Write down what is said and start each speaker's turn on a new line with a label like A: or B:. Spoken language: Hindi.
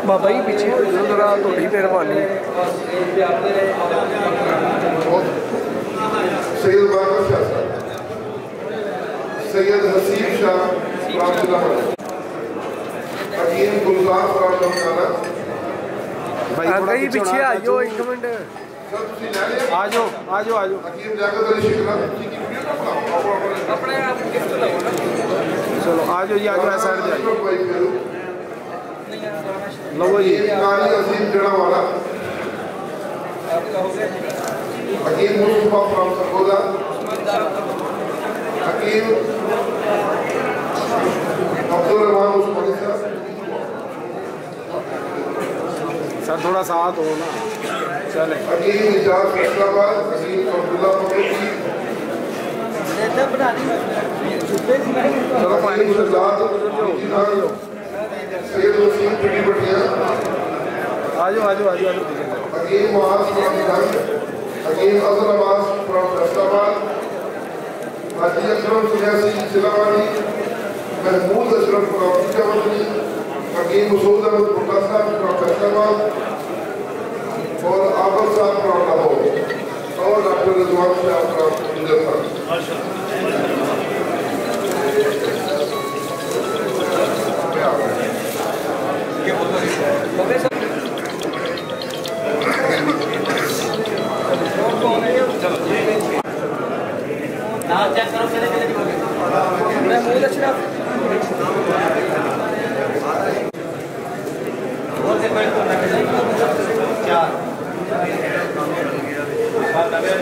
A: बाबा जी पीछे जरा थोड़ी मेहरबानी।
B: सैयद बाबर शाह साहब, सैयद हसीब शाह हकीम गुलजार
A: भाई पीछे आ जाओ एक मिनट।
B: आ जाओ हकीम जागत अली शिकला
C: चलो आ जाओ जी, आ जाओ साइड पे लो जी।
B: काली अजीम जड़ावाला हकीम मुस्तफा फ्रॉम सरगोदा, हकीम अब्दुल रहमान उस्मानी साहब।
C: सर थोड़ा साथ हो ना, चले।
B: हकीम इजाज फैसलाबाद, हकीम अब्दुल्ला फकरी,
C: चलो पानी गुजर जाओ।
B: सैयद वसीम पिटी पटिया,
C: आ जाओ
B: Hakeem Muaz from Ganj, Hakeem Azhar Abbas from Faisalabad, Haji Akram Suniyasi Silawani, Mahmood Ashraf from Itawali, Hakeem Masood Ahmed Bhutta Sahab from Faisalabad और आबर साहब फ्रॉम लाहौर और डॉक्टर रिजवान साहब फ्रॉम हिंदुस्तान।
D: चेक करो।